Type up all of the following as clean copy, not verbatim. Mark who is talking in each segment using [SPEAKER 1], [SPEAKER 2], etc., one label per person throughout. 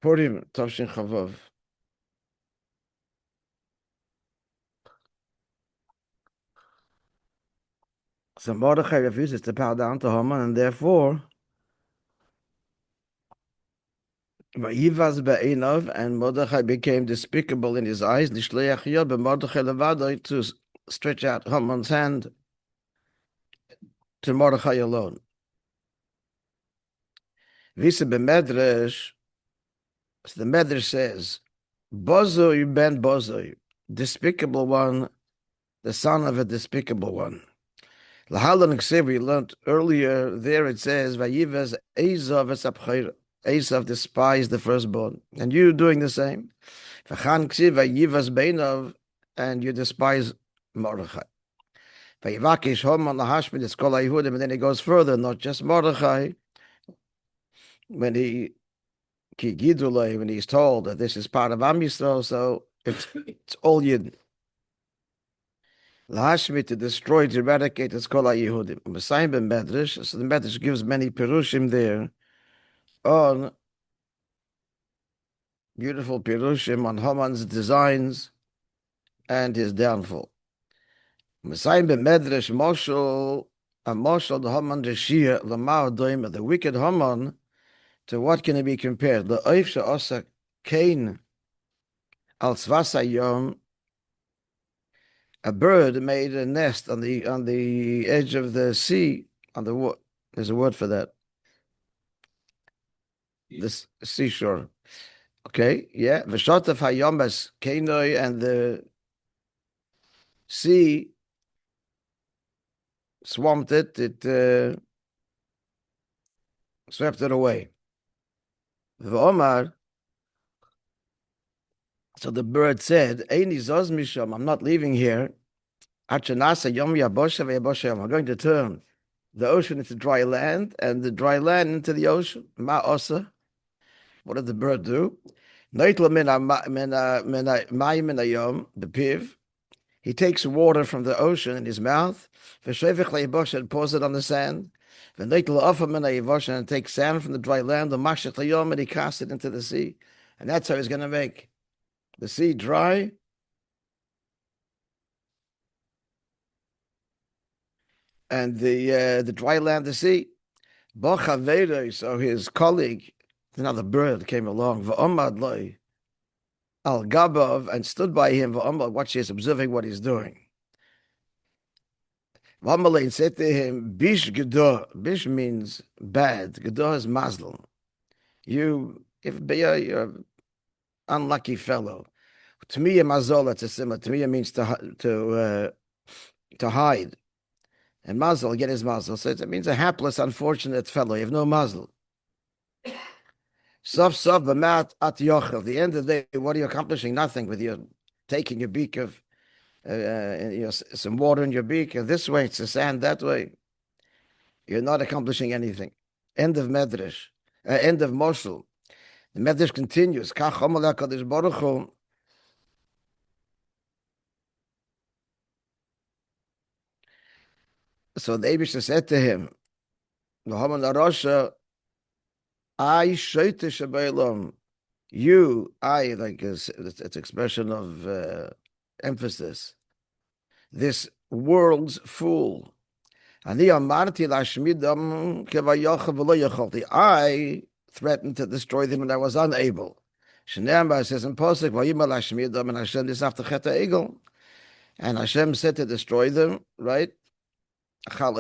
[SPEAKER 1] Purим, Tavshin Chavav. So Mordechai refuses to bow down to Haman, and therefore, Vayivez בעיניו, and Mordechai became despicable in his eyes, Lishloach Mordechai levado, to stretch out Haman's hand to Mordechai alone. Visa b'medrash, so the Medrash says, Bozoi ben Bozoi, despicable one, the son of a despicable one. Lahalan Ksiv, we learned earlier, there it says, Vayivez Esav esapchayra. Esav despised the firstborn, and you doing the same. V'chan Ksiv Vayivez Beinav, and you despise Mordechai. Vayivakish Haman lahashmid es kol haYehudim, and then he goes further, not just Mordechai. When he's told that this is part of Am Yisrael, so it's all Yidden. Lahashmid, to destroy, to eradicate, it's kol haYehudim. Messiah ben Medrash, so the Medrash gives many pirushim there on beautiful pirushim on Haman's designs and his downfall. Messiah ben Medrash, Moshel, and Moshel, the Haman Reshia, Lamar Doim, the wicked Haman, to what can it be compared? The Oif She'osa Kain al Tzvasa Yom, a bird made a nest on the edge of the sea, on the water. There's a word for that. This seashore. Okay, yeah. V'shotaf hayomas kainoi, and the sea swamped it. It swept it away. V'omar, so the bird said, Eini zoz misham, I'm not leaving here. Achanasa yom yabosha ve'yabosha, I'm going to turn the ocean into dry land, and the dry land into the ocean. Ma'osa. What did the bird do? Neitla the piv. He takes water from the ocean in his mouth, and pours it on the sand. And takes sand from the dry land, and he casts it into the sea. And that's how he's going to make the sea dry and the dry land the sea. So his colleague, another bird, came along, al gabav, and stood by him. Watch, he's observing what he's doing. V'amalein said to him, Bish Gedah. Bish means bad. Gedah is mazel. You're an unlucky fellow. Tmiya mazol, that's a similar. Tmiya means to hide. And mazel, get his mazel. So it means a hapless, unfortunate fellow. You have no mazel. Sof b'mat at yochel. At the end of the day, what are you accomplishing? Nothing with your taking a beak of some water in your beak, and this way it's the sand, that way. You're not accomplishing anything. End of Medrash. End of Moshel. The Medrash continues. Kach Omer HaKadosh Baruch Hu. So the Eibishter said to him, V'haman Arosha, I shoyte shebeilom. You, I, like it's expression of emphasis. This world's fool. I threatened to destroy them, and I was unable. Shneimar says in Posuk, and Hashem this after Chet Egel, and Hashem said to destroy them, right? If not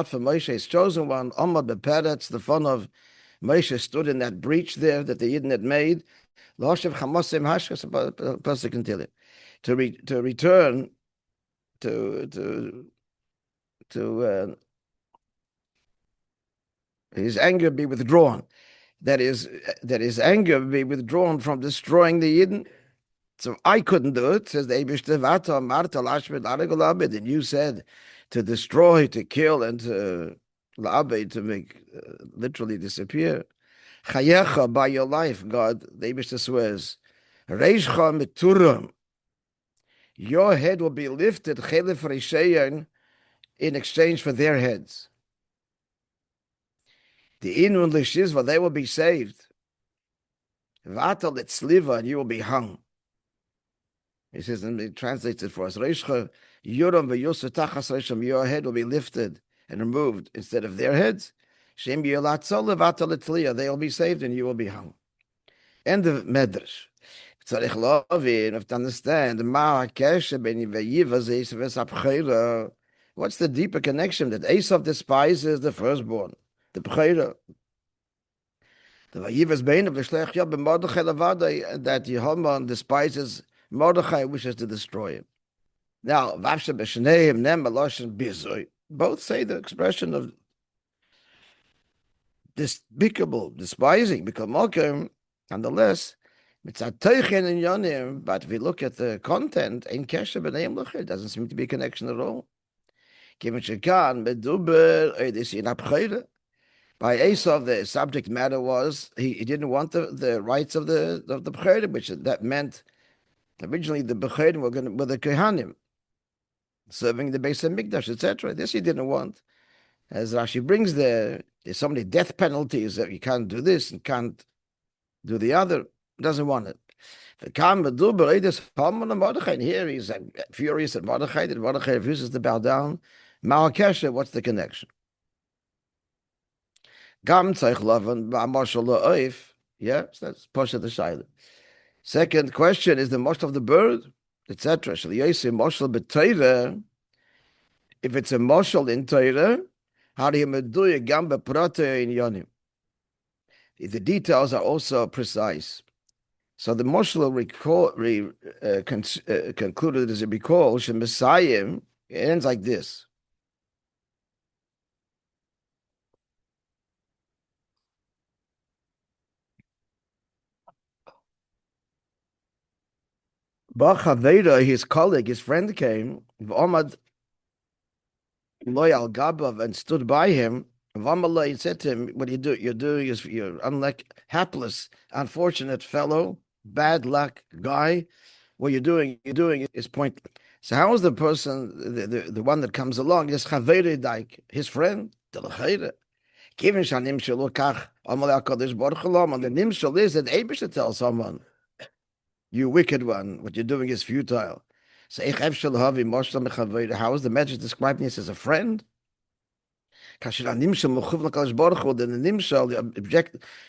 [SPEAKER 1] for Moishe's chosen one, Amad Beperetz, the fun of Moishe, stood in that breach there that the Yidden had made. To return to his anger be withdrawn. That his anger be withdrawn from destroying the Yidden. So I couldn't do it, says the Eibishter. And you said to destroy, to kill, and to make literally disappear. Chayecha, by your life, God, the Eibishter swears. Reishcha mituram. Your head will be lifted, chelef rishayon, in exchange for their heads. The inun l'shizva, they will be saved. V'ata litzliva, and you will be hung. He says, and he translates it for us. Reishcha yuram v'yusu tachas reisham, your head will be lifted and removed instead of their heads. Shem yelatzol v'ata litzliya, they will be saved and you will be hung. End of Medrash. Tzarich lovin, you have to understand, ma ha'keshe ben Vayivez Esav v'sapchera. What's the deeper connection that Esav despises the firstborn, the Pchera? The Vayivez Beinav Lishloach ben Mordechai Levada, that Yehoman despises Mordechai, wishes to destroy him. Now, Vavshe b'shneihem nem maloshen bizoy. Both say the expression of despicable, despising, because mokem, nonetheless, mitzateichen in yonim. But if we look at the content, in kesher b'neim luchir, it doesn't seem to be a connection at all. Given shekan meduber edisi napchayre. By Esav, the subject matter was he didn't want the rights of the b'chayre, which that meant originally the b'chayre were the kehanim, serving the Beis Hamikdash, etc. This he didn't want. As Rashi brings there's so many death penalties that you can't do this and can't do the other. He doesn't want it. And here he's furious at Mordechai, that Mordechai refuses to bow down. Ma'akesha, what's the connection? Gam tzayich lavan ba'amashal la'oif. Yeah, so that's Pasha the Shaila. Second question is the moshel of the bird, etc. Shall Yosef moshel b'Torah? If it's a moshel in Torah, how do you meduya gam b'prata in yonim? The details are also precise. So the moshel concluded as a recall, Shemesayim, it ends like this. Bachaveda, his colleague, his friend came, V'omad loyal gabav, and stood by him. V'amalei said to him, "What do? You're hapless, unfortunate fellow, bad luck guy. What you're doing is pointless." So how is the person, the one that comes along, is chaveda like his friend, the lecheda? Given shanim shalukach amalei hakadosh baruch hu, and the nimshal is that Eibush should tell someone, "You wicked one, what you're doing is futile." So how is the Medrash describing this as a friend?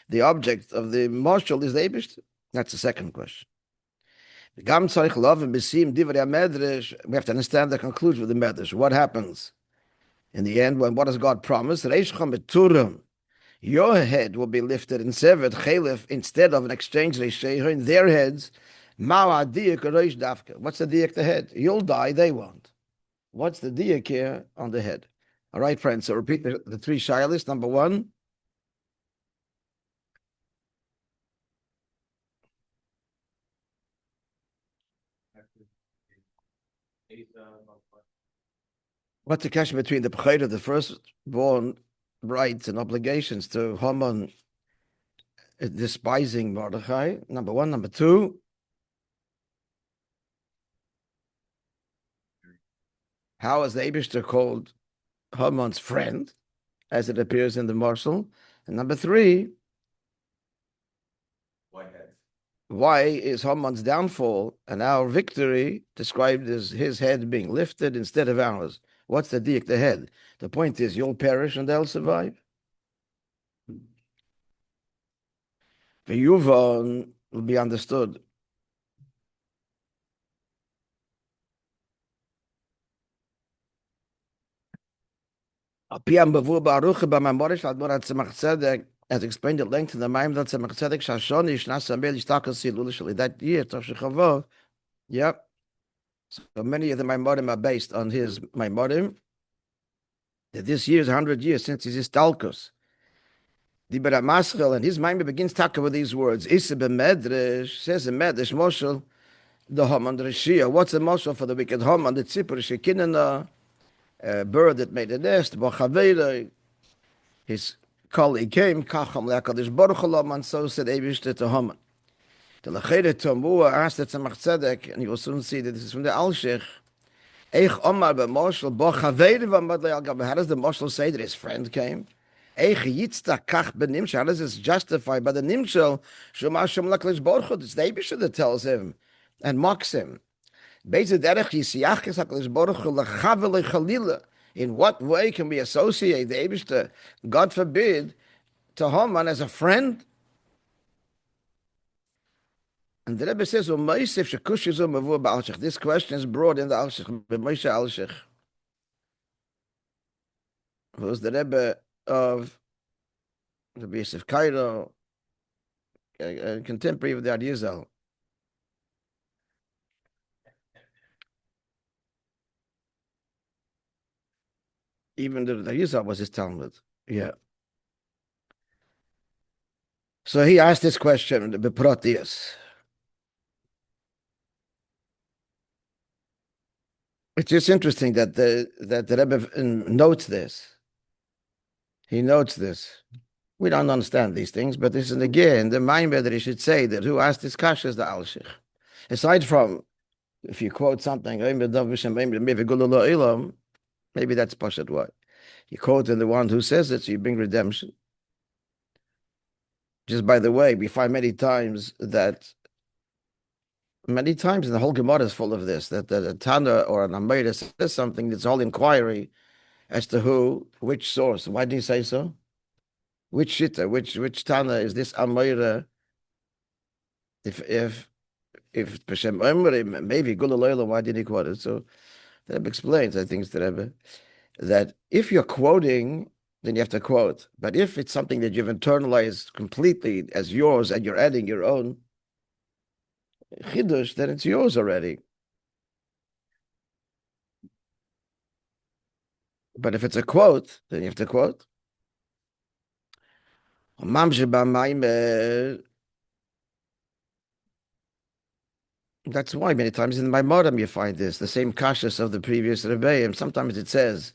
[SPEAKER 1] The object of the marshal is the Eibush. That's the second question. We have to understand the conclusion of the Medrash. What happens in the end? What does God promise? Your head will be lifted and severed, chalif, instead of an exchange in their heads. What's the diak the head? You'll die, they won't. What's the diak here on the head? All right, friends, so repeat the three shilas. Number one. What's the connection between the Pechayda, the firstborn rights and obligations, to Haman despising Mordechai? Number one. Number two. How is the Eibishter called Haman's friend, as it appears in the Marshal? And number three, why is Haman's downfall and our victory described as his head being lifted instead of ours? What's the diak, the head? The point is, you'll perish and they'll survive. Vayuvon will be understood. As explained at length in the Maim that Tzemach Tzedek Shashoni Shnasa Meli Shtakasi Lulishali, that year Tavshei Chavo. Yep. So many of the Maimorim are based on his Maimorim. That this year is 100 years since his Istalkos. Dibera Maschel, and his Maimor begins talking with these words. Issa b'Medrash, says in Medrash, Moshel, the Haman Rishia. What's the Moshel for the wicked Haman? The Tzipur Shekinana, a bird that made a nest, Bachaveda, his colleague came, Kacham le'akadosh baruch hu, and so said Eibush to Haman. The Lecheda Tomua asked the Tzemach Tzedek, and you will soon see that this is from the Alshich. Eich Omar b'Moshel Bachaveda v'amad le'al gabe. How does the Moshel say that his friend came? How does this justify by the nimshal? It's the Eibusher that tells him and mocks him. In what way can we associate the Eibusher, God forbid, to Haman as a friend? And the Rebbe says, this question is brought in the Alshich, Moishe Alshich, who was the Rebbe of the Beis of Cairo, a contemporary of the Arizal. Even the Arizal was his Talmud. Yeah. So he asked this question, the Beprotius. It's just interesting that the Rebbe notes this. He notes this. We don't understand these things, but this is again the Maimber that he should say that who asked this kasha is the Alshich. Aside from, if you quote something, maybe that's Pashat what. You quote in the one who says it, so you bring redemption. Just by the way, we find many times in the whole Gemara is full of this, that a Tana or an Amida says something, it's all inquiry as to who, which source. Why do you say so? Which Shita, which Tana is this Amida? If Peshem Omri, maybe Gulalayla, why did he quote it? So the Rebbe explains, I think it's the Rebbe, that if you're quoting, then you have to quote. But if it's something that you've internalized completely as yours and you're adding your own chidush, then it's yours already. But if it's a quote, then you have to quote. That's why many times in my modem you find this, the same kashas of the previous Rebbeim. Sometimes it says,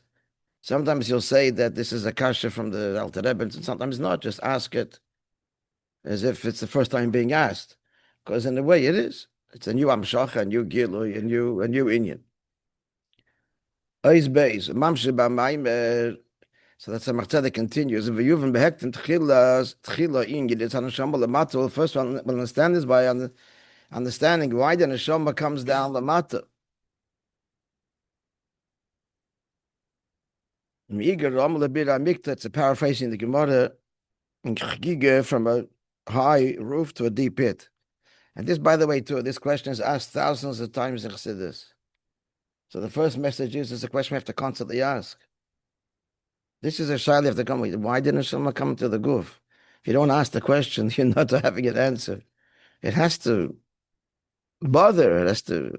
[SPEAKER 1] sometimes you'll say that this is a kasha from the Alter Rebbe, and sometimes not. Just ask it as if it's the first time being asked. Because in a way it is. It's a new Amshacha, a new Gilui, a new Inyan. Ois Beis, Mamshe B'Maimer. So that's how Machtzedek continues. V'yuven behekten tchila in Yiditz HaNeshama L'mata. First one will understand this by understanding why the Neshama comes down L'mata. It's a paraphrasing the Gemara from a high roof to a deep pit. And this, by the way, too, this question is asked thousands of times in Chassidus. So the first message is a question we have to constantly ask. This is a shayla you have to come with. Why didn't Neshama come to the guf? If you don't ask the question, you're not having an answer. It has to bother. It has to.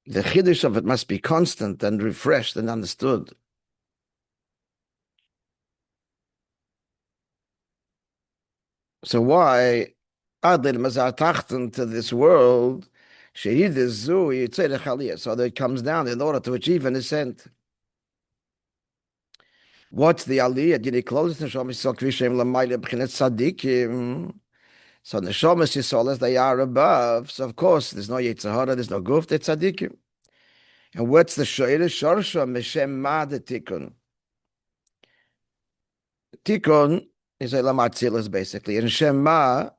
[SPEAKER 1] The chiddush of it must be constant and refreshed and understood. So why Adil Mazar Tachten to this world? So that it comes down in order to achieve an ascent. What's the aliyah? Did he close the neshama yisol kvishem l'mayla b'chinet tzadikim? So neshama yisol as they are above. So of course, there's no yitzhara, there's no guf, they're tzadikim. And what's the shoyre? Shorsha meshem ma de tikkun. Tikkun is a lamatzilas basically, and shema,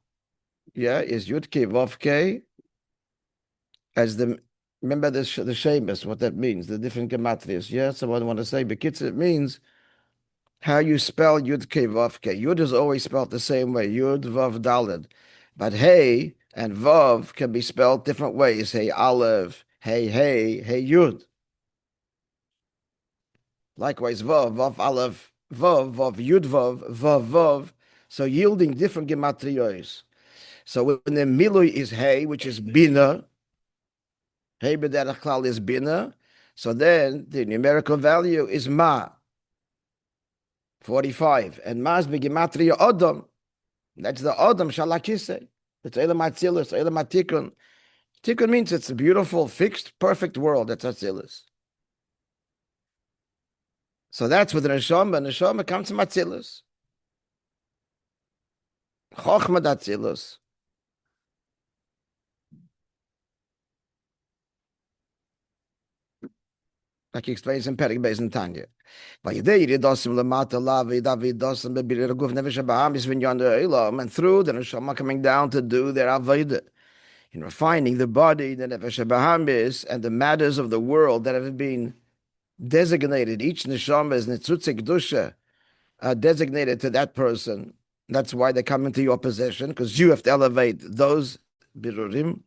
[SPEAKER 1] yeah, is yudke vovke. As the remember the shemus, what that means, the different gematrias. Yeah, someone want to say, but it means how you spell Yud Ke Vav Ke. Yud is always spelled the same way, Yud Vav Daled. But Hey and Vav can be spelled different ways. Hey Aleph, Hey Yud. Likewise, Vav, Vav Aleph, Vav, Vav Yud Vav, Vav Vav. So yielding different gematriyos. So when the Milui is Hey, which is Bina, Hey B'derech Klal is Bina, so then the numerical value is Ma. 45. And Maz begematria Odom. That's the Odom Shalakise. It's Elam Atzilus, Elam Atikun. Tikun means it's a beautiful, fixed, perfect world. That's Atzilus. So that's with the Neshama. Neshama comes from Atzilus. Chochmad Atzilus. like he explains in Perek Beis in Tanya. And through the neshama coming down to do their avodah, in refining the body, the nefesh habahamis, and the matters of the world that have been designated. Each neshama is nitzutze kedusha, designated to that person. That's why they come into your possession, because you have to elevate those birurim.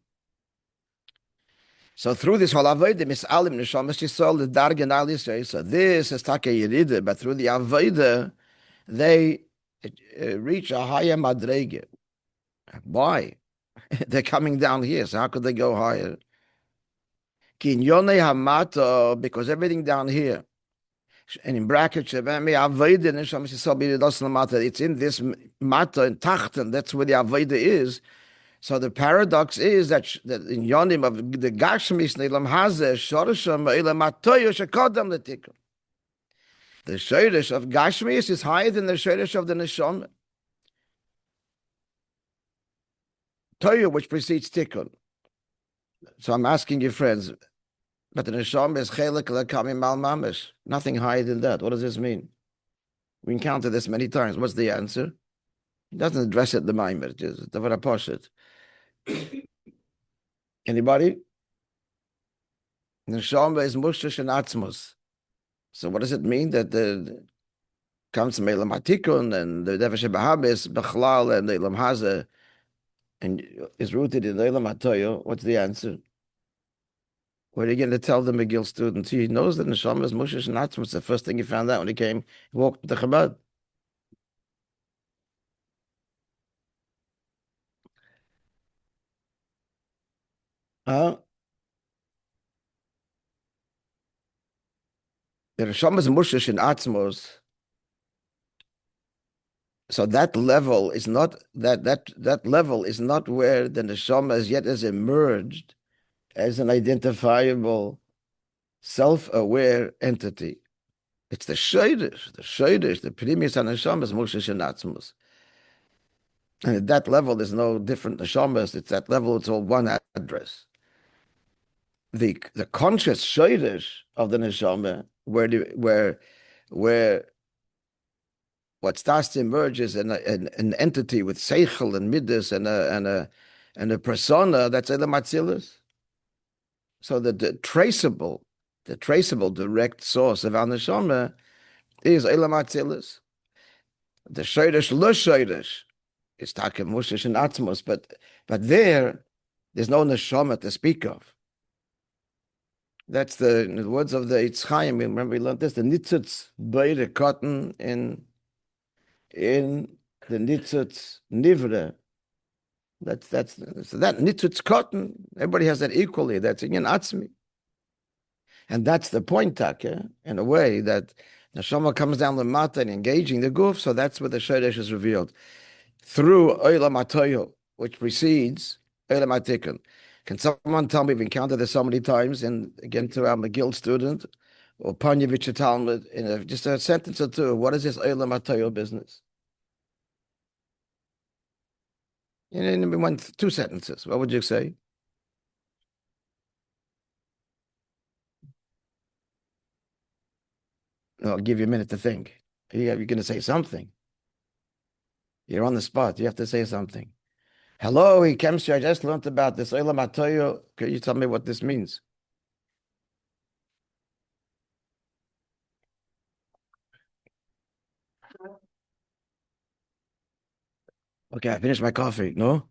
[SPEAKER 1] So through this whole avodah, misalim neshamas yisrael the dargan al yisrael. So this is taka yirida, but through the avodah, they reach a higher madrege. Why? They're coming down here, so how could they go higher? Kinyone hamato, because everything down here, and in brackets, it's in this mata and tachten. That's where the avodah is. So the paradox is that in yonim of the gashmis nelam hazeh shorasham elam atoyo shekodam letikun. The shoresh of gashmis is higher than the shoresh of the neshama. Toyo, which precedes tikkun. So I'm asking you, friends, but the neshama is chelik lekamim al mamish. Nothing higher than that. What does this mean? We encountered this many times. What's the answer? He doesn't address it the maimer. Just the varaposhet. Anybody? Neshama is mushish and atzmos. So what does it mean that the comes from Elam Hatikun and the Nefesh Bahabis, Bechlal, and the Elam Hazeh, and is rooted in the Elam Hatoyo? What's the answer? What are you going to tell the McGill student? He knows that Neshama is mushish and atzmos. The first thing he found out when he came, he walked to Chabad. Huh? The neshama is mushish in atzmos, so that level is not that level is not where the neshama as yet has emerged as an identifiable, self-aware entity. It's the shaydish, the primis neshama is mushish in atzmos, and at that level there's no different neshamas. It's that level. It's all one address. The conscious shaydish of the neshama, where what starts to emerge is an entity with seichel and midas and a persona, that's Elam Atzilus. So the traceable direct source of our neshama is Elam Atzilus. The shaydish lo shaydish is takem mushish and atzmos, but there's no neshama to speak of. That's in the words of the h'tשכ. Remember we learned this, the nitzutz by the cotton in the nitzutz nivra. That's so that nitzutz cotton. Everybody has that equally. That's in atzmi, and that's the point, Taka, in a way that neshama comes down the mata and engaging the guf. So that's where the shoresh is revealed through olam hatoyo, which precedes olam hatikun. Can someone tell me, we've encountered this so many times, and again to our McGill student, or Panyevich Talmud, in just a sentence or two, what is this Olam HaTorah business? In two sentences, what would you say? No, I'll give you a minute to think. You're going to say something. You're on the spot. You have to say something. Hello, chemistry. I just learned about this Olam HaTorah. Can you tell me what this means? Okay, I finished my coffee. No?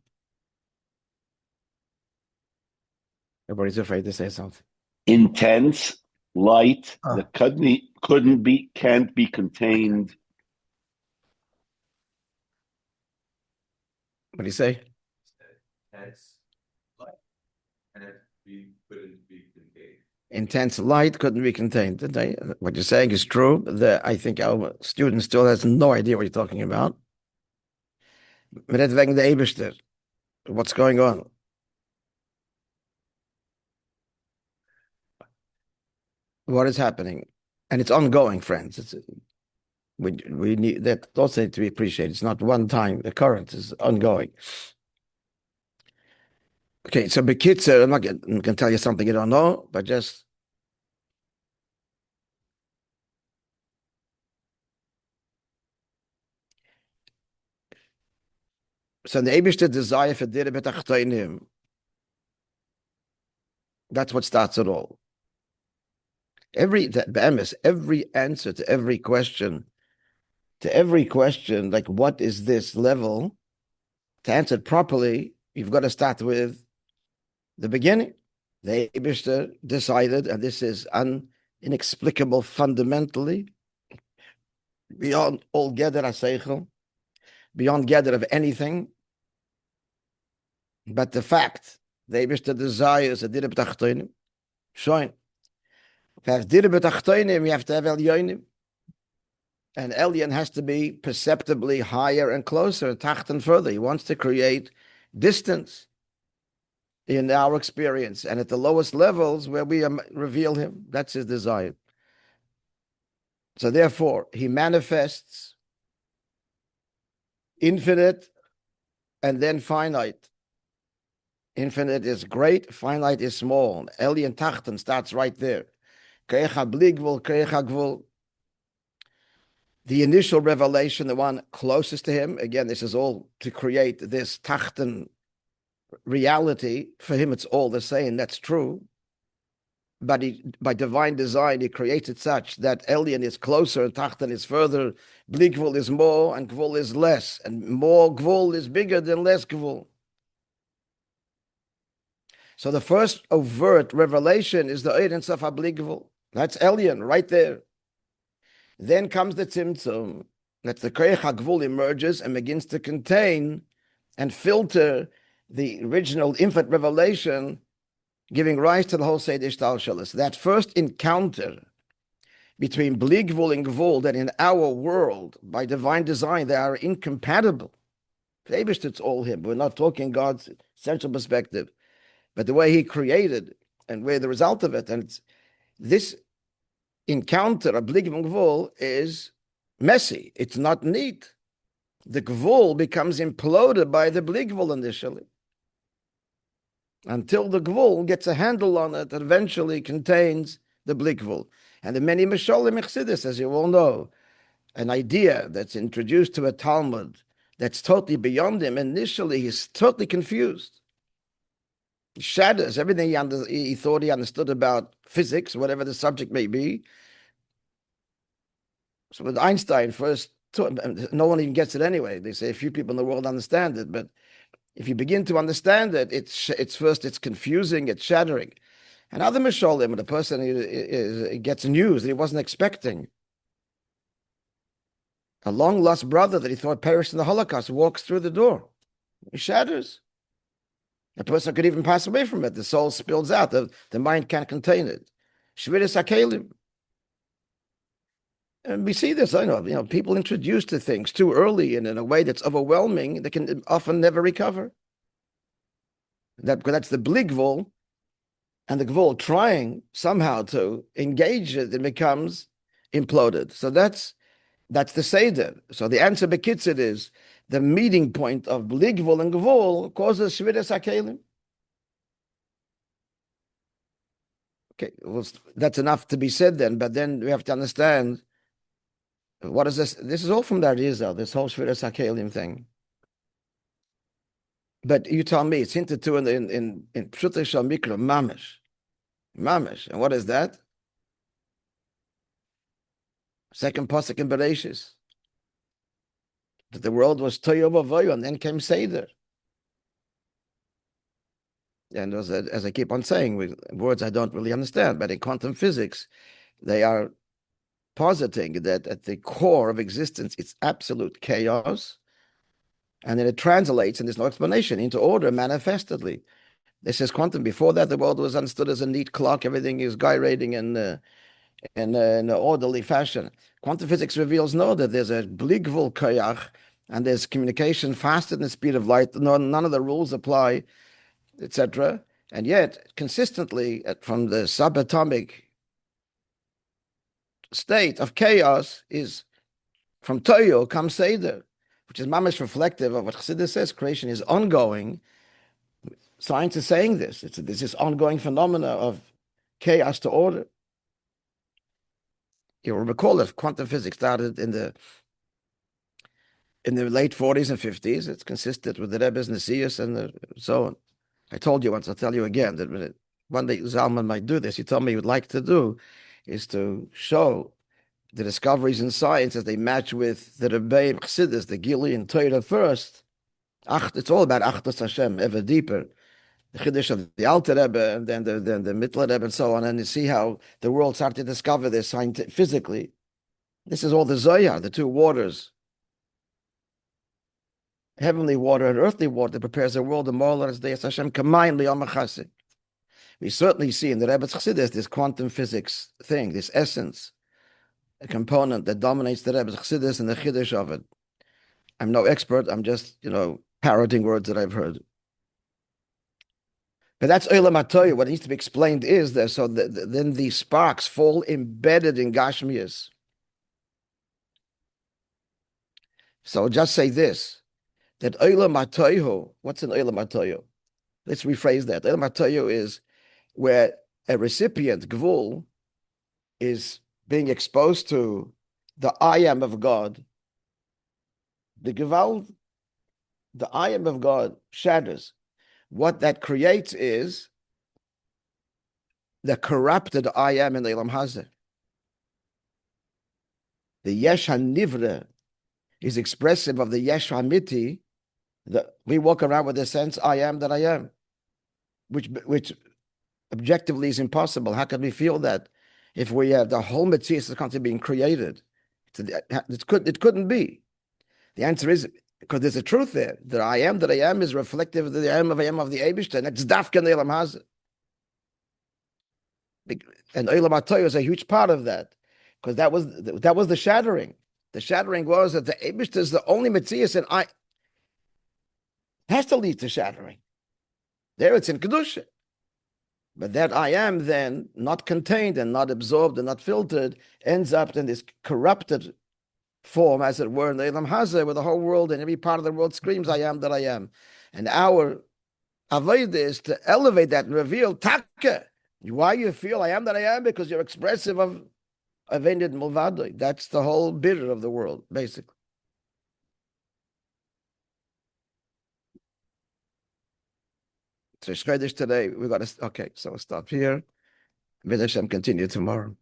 [SPEAKER 1] Everybody's afraid to say something.
[SPEAKER 2] Intense light that can't be contained.
[SPEAKER 1] What do you say? Intense light couldn't be contained. What you're saying is true. I think our student still has no idea what you're talking about. What's going on? What is happening? And it's ongoing, friends. We need that also need to be appreciated. It's not one time occurrence, it's ongoing. Okay, so Bekitzer, I'm not going to tell you something you don't know, but just So the Eibishter desire for Dira B'Tachtonim, that's what starts it all. Every answer to every question, like what is this level, to answer it properly, you've got to start with the beginning. The Eibishter decided, and this is inexplicable fundamentally, beyond all gather aseichel, beyond gather of anything, but the fact, the Eibishter desires a Dira B'Tachtonim, showing. If you have Dira B'Tachtonim, you have to have Elyonim. And Elyon has to be perceptibly higher and closer, and Tachten further. He wants to create distance in our experience. And at the lowest levels where we reveal him, that's his desire. So therefore, he manifests infinite and then finite. Infinite is great, finite is small. Elyon Tachten starts right there. Ke'echa bli gvul, ke'echa gvul. The initial revelation, the one closest to him, again, this is all to create this Tachten reality. For him, it's all the same. That's true. But by divine design, he creates it such that Elyon is closer and Tachten is further. Bli gvul is more and gvul is less. And more gvul is bigger than less gvul. So the first overt revelation is the Eidens of Bli gvul. That's Elyon right there. Then comes the Tzimtzum, that the Koyach HaGvul emerges and begins to contain and filter the original infinite revelation, giving rise to the whole Seder Shtalshalos. That first encounter between Bli Gvul and Gvul, that in our world, by divine design, they are incompatible. It's all him. We're not talking God's essential perspective, but the way he created and where the result of it. And this encounter of Bli Gvul and Gvul is messy. It's not neat. The Gvul becomes imploded by the Bli Gvul initially, until the Gvul gets a handle on it that eventually contains the Bli Gvul. And the many Mesholim Chassidus, as you all know, an idea that's introduced to a Talmud that's totally beyond him. Initially, he's totally confused. He shatters everything he thought he understood about physics, whatever the subject may be. So with Einstein first, no one even gets it anyway. They say a few people in the world understand it, but if you begin to understand it, it's confusing, it's shattering. And other Mesholim, when the person gets news that he wasn't expecting, a long lost brother that he thought perished in the Holocaust walks through the door. He shatters. The person could even pass away from it. The soul spills out. The mind can't contain it. Shviris HaKelim. And we see this, I know, people introduced to things too early and in a way that's overwhelming, they can often never recover. That's the Bli Gvul, and the Gvul trying somehow to engage it, it becomes imploded. So that's the Seder. So the answer Bekitzit is, the meeting point of Bli Gvul and Gvul causes Shviris HaKelim. Okay, well, that's enough to be said then, but then we have to understand, what is this? This is all from the Arizal, this whole Shviris HaKelim thing. But you tell me, it's hinted to in Pshutei Shal Mikra, Mamish. Mamish. And what is that? Second pasuk in Bereshis. That the world was Toyo Vavoyo, and then came Seder. And as I keep on saying, with words I don't really understand, but in quantum physics, they are positing that at the core of existence, it's absolute chaos, and then it translates, and there's no explanation, into order manifestedly. This is quantum. Before that, the world was understood as a neat clock. Everything is gyrating in an orderly fashion. Quantum physics reveals that there's a Bli Gvul koyach, and there's communication faster than the speed of light. None of the rules apply, etc. And yet, consistently, from the subatomic state of chaos, is from Toyo comes Seder, which is mamish reflective of what Chassidus says. Creation is ongoing. Science is saying this. It's this ongoing phenomena of chaos to order. You'll recall that quantum physics started in the in the late 40s and 50s. It's consistent with the Rebbe's Nesius and so on. I told you once, I'll tell you again, that one day Zalman might do this. He told me he would like to do is to show the discoveries in science as they match with the Rabbi Chassidus, the Gili and Torah first. It's all about Achdus Hashem, ever deeper. The Chiddush of the Alter Rebbe and then the Mittler Rebbe and so on, and you see how the world started to discover this physically. This is all the Zohar, the two waters. Heavenly water and earthly water that prepares the world, the Molar as Deus Hashem Kamayim Liyom HaChassid. We certainly see in the Rebbe's Chassidus this quantum physics thing, this essence, a component that dominates the Rebbe's Chassidus and the Chiddush of it. I'm no expert, I'm just, parroting words that I've heard. But that's Olam HaTorah. What needs to be explained is that then these sparks fall embedded in Gashmias. So just say this, that Olam HaTorah, what's an Olam HaTorah? Let's rephrase that. Olam HaTorah is where a recipient, Gvul, is being exposed to the I am of God. The Gewalt, the I am of God shatters. What that creates is the corrupted I am in the Elam Hazeh. The Yesh HaNivra is expressive of the Yesh HaMiti. We walk around with the sense, I am that I am, which objectively is impossible. How can we feel that if we have the whole Mitzvah is constantly being created? It couldn't be. The answer is because there's a truth there. The I am that I am is reflective of the I am of the Eibishter, and it's Dafka in Elam Hazeh. And Olam HaTorah is a huge part of that, because that was the shattering. The shattering was that the Eibishter is the only Mitzvah, and I has to lead to shattering. There it's in Kedusha. But that I am then, not contained and not absorbed and not filtered, ends up in this corrupted form, as it were, in the Elam Hazeh, where the whole world and every part of the world screams, I am that I am. And our avodah is to elevate that and reveal, Taka, why you feel I am that I am, because you're expressive of Avended Mulvadoi. That's the whole bitter of the world, basically. So Shchedish today, we got to, okay, so we'll stop here. Vidashem continue tomorrow.